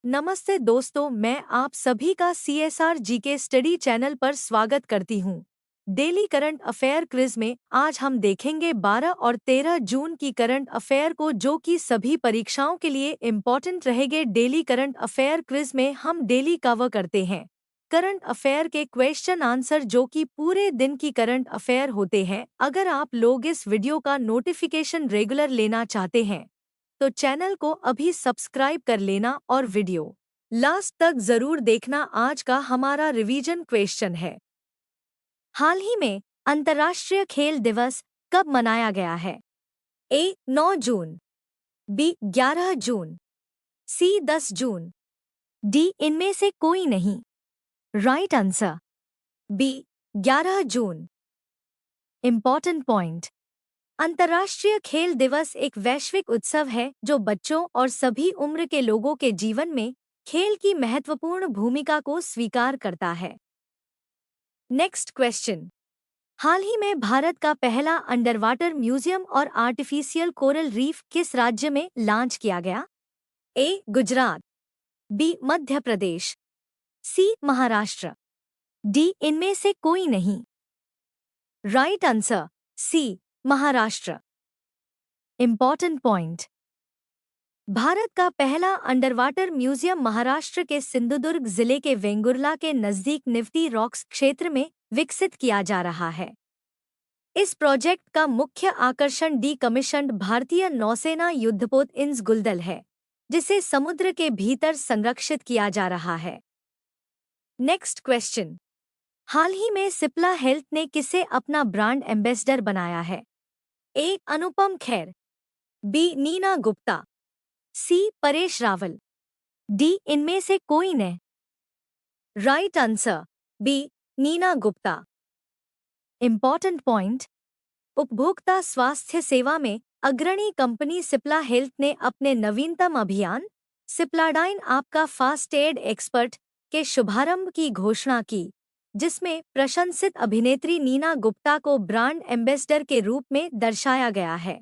नमस्ते दोस्तों, मैं आप सभी का सीएसआर जीके स्टडी चैनल पर स्वागत करती हूँ। डेली करंट अफेयर क्विज में आज हम देखेंगे 12 और 13 जून की करंट अफेयर को, जो कि सभी परीक्षाओं के लिए इम्पोर्टेंट रहेंगे। डेली करंट अफेयर क्विज में हम डेली कवर करते हैं करंट अफेयर के क्वेश्चन आंसर, जो कि पूरे दिन की करंट अफेयर होते हैं। अगर आप लोग इस वीडियो का नोटिफिकेशन रेगुलर लेना चाहते हैं तो चैनल को अभी सब्सक्राइब कर लेना और वीडियो लास्ट तक जरूर देखना। आज का हमारा रिवीजन क्वेश्चन है, हाल ही में अंतर्राष्ट्रीय खेल दिवस कब मनाया गया है? ए 9 जून, बी 11 जून, सी 10 जून, डी इनमें से कोई नहीं। राइट आंसर बी 11 जून। इम्पॉर्टेंट पॉइंट, अंतर्राष्ट्रीय खेल दिवस एक वैश्विक उत्सव है जो बच्चों और सभी उम्र के लोगों के जीवन में खेल की महत्वपूर्ण भूमिका को स्वीकार करता है। नेक्स्ट क्वेश्चन, हाल ही में भारत का पहला अंडरवाटर म्यूजियम और आर्टिफिशियल कोरल रीफ किस राज्य में लॉन्च किया गया? A Gujarat, B Madhya Pradesh, C Maharashtra, D इनमें से कोई नहीं। Right answer C Maharashtra. Important point, Bharat का पहला अंडरवाटर म्यूजियम महाराष्ट्र के सिंधुदुर्ग जिले के वेंगुर्ला के नजदीक निफ्टी रॉक्स क्षेत्र में विकसित किया जा रहा है। इस प्रोजेक्ट का मुख्य आकर्षण डीकमीशन्ड भारतीय नौसेना युद्धपोत इंस गुलदल है, जिसे समुद्र के भीतर संरक्षित किया जा रहा है। नेक्स्ट क्वेश्चन, हाल ही में सिप्ला हेल्थ ने किसे अपना ब्रांड एम्बेसडर बनाया है? A Anupam Kher, B Neena Gupta, C Paresh Rawal, D इनमें से कोई नहीं। Right answer B Neena Gupta. Important point, उपभोक्ता स्वास्थ्य सेवा में अग्रणी कंपनी सिप्ला हेल्थ ने अपने नवीनतम अभियान सिप्लाडाइन आपका फास्ट एड एक्सपर्ट के शुभारंभ की घोषणा की, जिसमें प्रशंसित अभिनेत्री नीना गुप्ता को ब्रांड एम्बेसडर के रूप में दर्शाया गया है।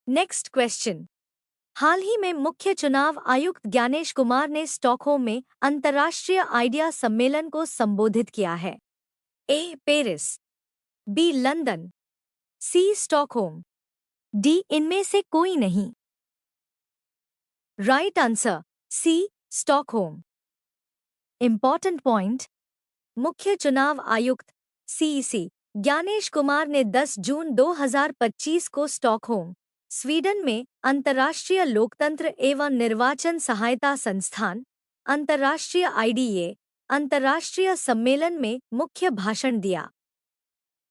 नेक्स्ट क्वेश्चन, हाल ही में मुख्य चुनाव आयुक्त ज्ञानेश कुमार ने स्टॉकहोम में अंतर्राष्ट्रीय आइडिया सम्मेलन को संबोधित किया है। A Paris, B London, C Stockholm, D इनमें से कोई नहीं। Right answer C Stockholm. Important point, मुख्य चुनाव आयुक्त सीईसी ज्ञानेश कुमार ने 10 जून 2025 को स्टॉकहोम, स्वीडन में अंतर्राष्ट्रीय लोकतंत्र एवं निर्वाचन सहायता संस्थान अंतर्राष्ट्रीय आईडीए अंतर्राष्ट्रीय सम्मेलन में मुख्य भाषण दिया।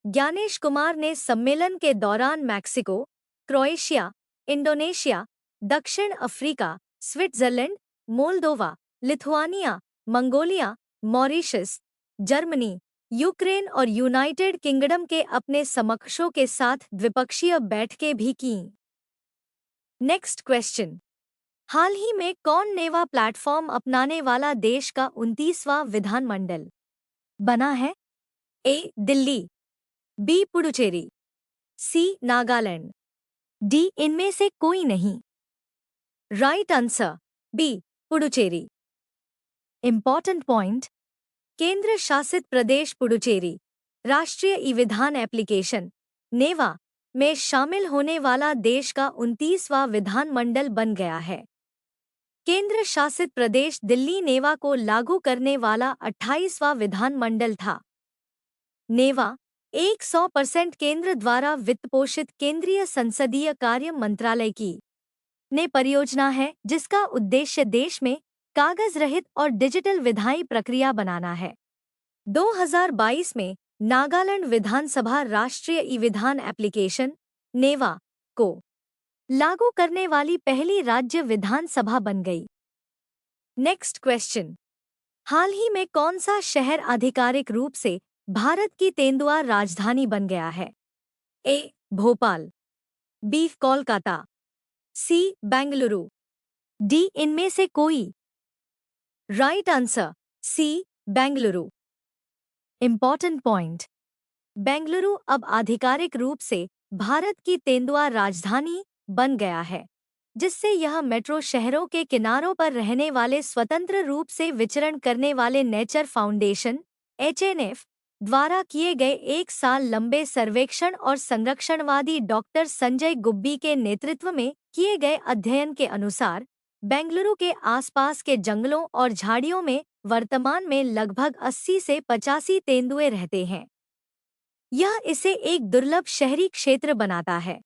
ज्ञानेश कुमार ने सम्मेलन के दौरान मैक्सिको, क्रोएशिया, इंडोनेशिया, दक्षिण Africa, Switzerland, Moldova, Lithuania, Mongolia, Mauritius, Germany, Ukraine और यूनाइटेड किंगडम के अपने समकक्षों के साथ द्विपक्षीय बैठकें भी कीं। नेक्स्ट क्वेश्चन, हाल ही में कौन नेवा प्लेटफॉर्म अपनाने वाला देश का 29वां विधानमंडल बना है? A Delhi, B Puducherry, C Nagaland, D इनमें से कोई नहीं। Right answer B Puducherry. Important point, केंद्र शासित प्रदेश पुडुचेरी राष्ट्रीय ई विधान एप्लीकेशन नेवा में शामिल होने वाला देश का 29वां विधानमंडल बन गया है। केंद्र शासित प्रदेश दिल्ली नेवा को लागू करने वाला 28वां विधानमंडल था। नेवा एक 100% केंद्र द्वारा वित्तपोषित केंद्रीय संसदीय कार्य मंत्रालय की ने परियोजना है, जिसका उद्देश्य देश में कागज रहित और डिजिटल विधायी प्रक्रिया बनाना है। 2022 में नागालैंड विधानसभा राष्ट्रीय ई विधान एप्लीकेशन नेवा को लागू करने वाली पहली राज्य विधानसभा बन गई। नेक्स्ट क्वेश्चन, हाल ही में कौन सा शहर आधिकारिक रूप से भारत की तेंदुआ राजधानी बन गया है? A Bhopal, B Kolkata, C Bengaluru, D इनमें से कोई। Right answer C Bengaluru. Important point, Bengaluru अब आधिकारिक रूप से भारत की तेंदुआ राजधानी बन गया है। जिससे यह मेट्रो शहरों के किनारों पर रहने वाले स्वतंत्र रूप से विचरण करने वाले नेचर फाउंडेशन (HNF) द्वारा किए गए 1 साल लंबे सर्वेक्षण और संरक्षणवादी डॉक्टर संजय गुब्बी के नेतृत्व में किए गए अध्ययन के अनुसार बेंगलुरु के आसपास के जंगलों और झाड़ियों में वर्तमान में लगभग 80 से 85 तेंदुए रहते हैं। यह इसे एक दुर्लभ शहरी क्षेत्र बनाता है।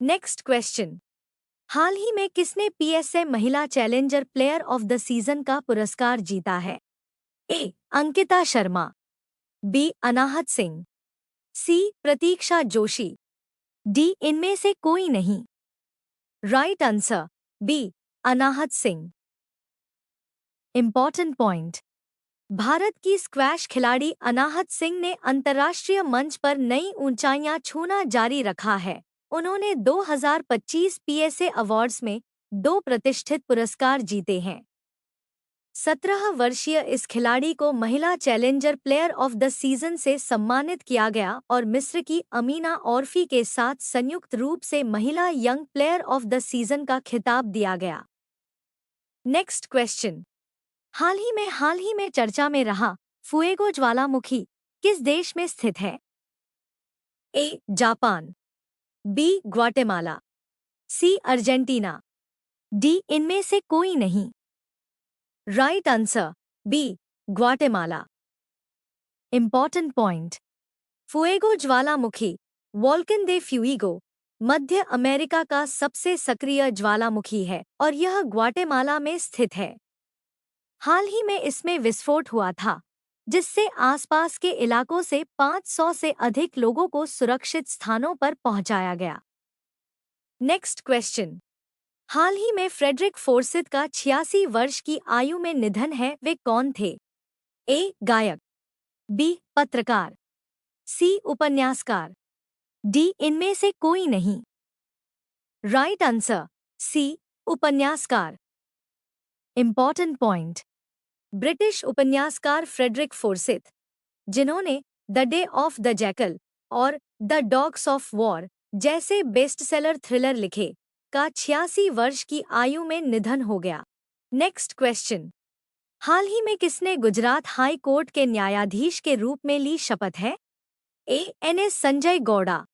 Next question. हाल ही में किसने PSA महिला challenger player of the season का पुरस्कार जीता है? A. Ankita Sharma, B. Anahat Singh, C. Pratiksha Joshi, D. इनमें से कोई नहीं। Right answer B. Anahat Singh. Important point. Bharat की स्क्वैश खिलाड़ी अनाहत सिंह ने अंतर्राष्ट्रीय मंच पर नई ऊंचाइयां छूना जारी रखा है। उन्होंने 2025 PSA अवार्ड्स में 2 प्रतिष्ठित पुरस्कार जीते हैं। 17 वर्षीय इस खिलाड़ी को महिला challenger player of the season से सम्मानित किया गया और मिस्र की अमीना औरफी के साथ संयुक्त रूप से महिला young player of the season का खिताब दिया गया। Next question. हाल ही में चर्चा में रहा फुएगो ज्वालामुखी किस देश में स्थित है? A. Japan, B. Guatemala, C. Argentina, D. इनमें से कोई नहीं। Right answer B. Guatemala. Important point. Fuego ज्वालामुखी वोल्केन दे फ्यूइगो मध्य अमेरिका का सबसे सक्रिय ज्वालामुखी है और यह ग्वाटेमाला में स्थित है। हाल ही में इसमें विस्फोट हुआ था, जिससे आसपास के इलाकों से 500 से अधिक लोगों को सुरक्षित स्थानों पर पहुंचाया गया। Next question. हाल ही में फ्रेडरिक फोर्सिथ का 86 वर्ष की आयु में निधन है, वे कौन थे? ए. गायक, बी. पत्रकार, सी. उपन्यासकार, डी. इनमें से कोई नहीं। Right answer C. उपन्यासकार। Important point. ब्रिटिश उपन्यासकार फ्रेडरिक फोर्सिथ, जिन्होंने The Day of the Jackal और द डॉग्स ऑफ वॉर जैसे बेस्टसेलर थ्रिलर लिखे, का 86 वर्ष की आयु में निधन हो गया। Next question. हाल ही में किसने गुजरात हाई कोर्ट के न्यायाधीश के रूप में ली शपथ है? A. NS Sanjay Gowda,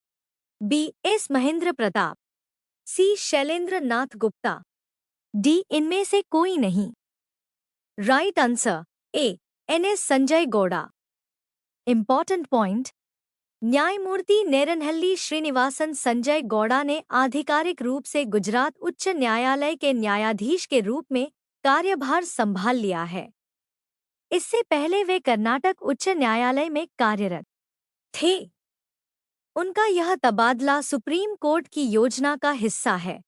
B. S. Mahendra Pratap, C. Shailendra Nath Gupta, D. इनमें से कोई नहीं। Right answer A. NS Sanjay Gowda. Important point. न्यायमूर्ति नेरनहल्ली श्रीनिवासन संजय गौड़ा ने आधिकारिक रूप से गुजरात उच्च न्यायालय के न्यायाधीश के रूप में कार्यभार संभाल लिया है। इससे पहले वे कर्नाटक उच्च न्यायालय में कार्यरत थे। उनका यह तबादला सुप्रीम कोर्ट की योजना का हिस्सा है,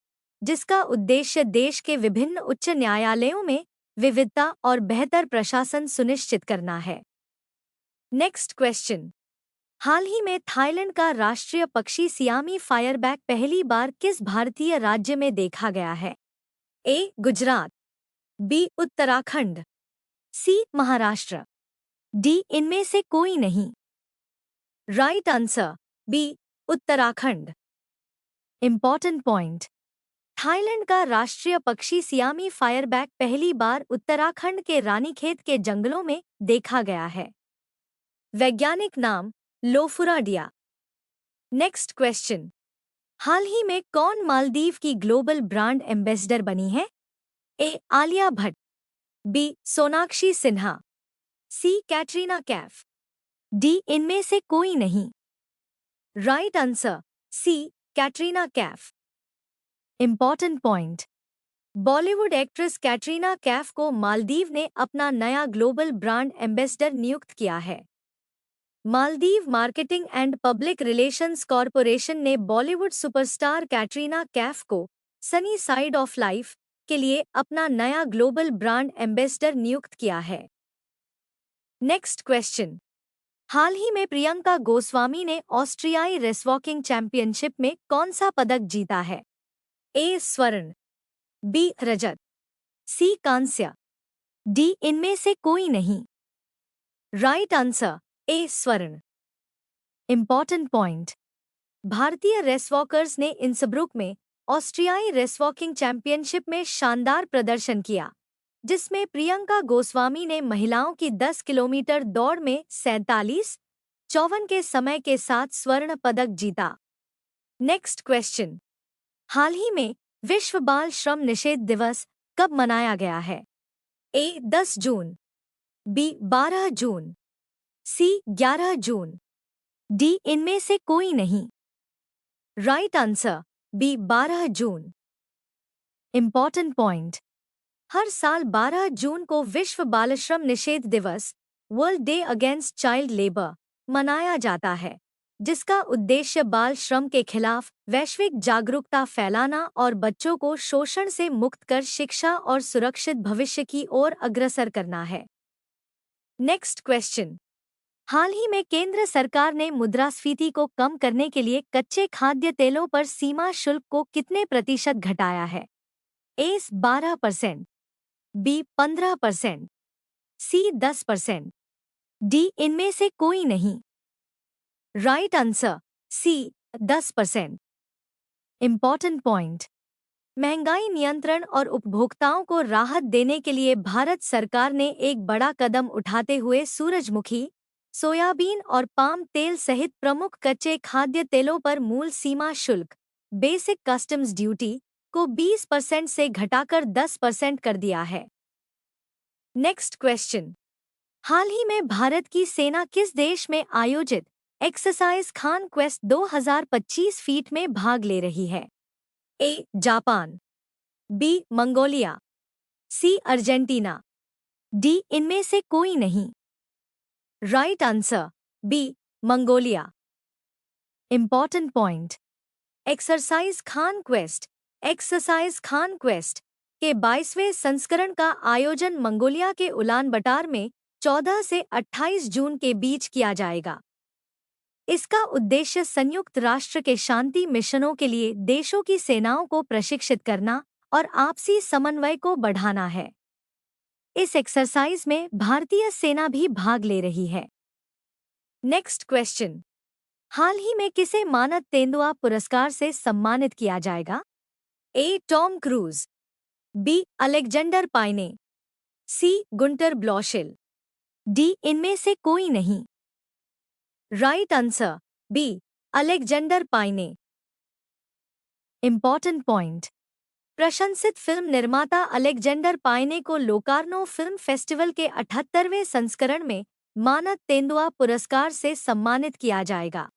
जिसका उद्देश्य देश के विभिन्न उच्च न्यायालयों में विविधता और बेहतर प्रशासन सुनिश्चित करना है। Next question. हाल ही में थाईलैंड का राष्ट्रीय पक्षी सियामी फायरबैक पहली बार किस भारतीय राज्य में देखा गया है? A. Gujarat, B. Uttarakhand, C. Maharashtra, D. इनमें से कोई नहीं। Right answer B. Uttarakhand. Important point. Thailand का राष्ट्रीय पक्षी सियामी फायरबैक पहली बार उत्तराखंड के रानीखेत के जंगलों में देखा गया है। वैज्ञानिक नाम लोफुराडिया। Next question. हाल ही में कौन मालदीव की ग्लोबल ब्रांड एम्बेसडर बनी है? A. Alia Bhatt, B. Sonakshi Sinha, C. Katrina Kaif, D. इनमें से कोई नहीं। Right answer C. Katrina Kaif. Important point. Bollywood actress Katrina Kaif को मालदीव ने अपना नया ग्लोबल ब्रांड एम्बेसडर नियुक्त किया है। Maldives marketing and public relations corporation ने बॉलीवुड सुपरस्टार कैटरीना कैफ को सनी साइड ऑफ लाइफ के लिए अपना नया ग्लोबल ब्रांड एम्बेसडर नियुक्त किया है। Next question. हाल ही में प्रियंका गोस्वामी ने ऑस्ट्रियाई रेसवॉकिंग चैंपियनशिप में कौन सा पदक जीता है? ए. स्वर्ण, बी. रजत, सी. कांस्य, डी. इनमें से कोई नहीं। Right answer A. स्वर्ण। Important point. भारतीय रेसवॉकर्स ने इंसब्रुक में ऑस्ट्रियाई रेस वॉकिंग चैंपियनशिप में शानदार प्रदर्शन किया, जिसमें प्रियंका गोस्वामी ने महिलाओं की 10 किलोमीटर दौड़ में 47:54 के समय के साथ स्वर्ण पदक जीता। Next question. हाल ही में विश्व बाल श्रम निषेध दिवस कब मनाया गया है? ए 10 जून, बी 12 जून, सी 11 जून, डी इनमें से कोई नहीं। राइट आंसर बी 12 जून। Important point. हर साल 12 जून को विश्व बाल श्रम निषेध दिवस world day against child labour मनाया जाता है, जिसका उद्देश्य बाल श्रम के खिलाफ वैश्विक जागरूकता फैलाना और बच्चों को शोषण से मुक्त कर शिक्षा और सुरक्षित भविष्य की ओर अग्रसर करना है। Next question. हाल ही में केंद्र सरकार ने मुद्रास्फीति को कम करने के लिए कच्चे खाद्य तेलों पर सीमा शुल्क को कितने प्रतिशत घटाया है? ए 12%, बी 15%, सी 10%, डी इनमें से कोई नहीं। Right answer C 10%। Important point. महंगाई नियंत्रण और उपभोक्ताओं को राहत देने के लिए भारत सरकार ने एक बड़ा कदम उठाते हुए सूरजमुखी, सोयाबीन और पाम तेल सहित प्रमुख कच्चे खाद्य तेलों पर मूल सीमा शुल्क बेसिक कस्टम्स ड्यूटी को 20% से घटाकर 10% कर दिया है। Next question. हाल ही में भारत की सेना किस देश में आयोजित एक्सरसाइज खान क्वेस्ट 2025 फीट में भाग ले रही है? A Japan, B Mongolia, C Argentina, D इनमें से कोई नहीं। Right answer B Mongolia. Important point. Exercise Khan Quest के 22वें संस्करण का आयोजन मंगोलिया के उलानबटार में 14 से 28 जून के बीच किया जाएगा। इसका उद्देश्य संयुक्त राष्ट्र के शांति मिशनों के लिए देशों की सेनाओं को प्रशिक्षित करना और आपसी समन्वय को बढ़ाना है। इस एक्सरसाइज में भारतीय सेना भी भाग ले रही है। Next question. हाल ही में किसे मानद तेंदुआ पुरस्कार से सम्मानित किया जाएगा? ए टॉम क्रूज, बी अलेक्जेंडर पाइने, सी गुंटर ब्लॉशेल, डी इनमें से कोई नहीं। राइट आंसर बी अलेक्जेंडर पाइने। Important point. प्रशंसित फिल्म निर्माता अलेक्जेंडर पाइने को लोकार्नो फिल्म फेस्टिवल के 78वें संस्करण में मानद तेंदुआ पुरस्कार से सम्मानित किया जाएगा।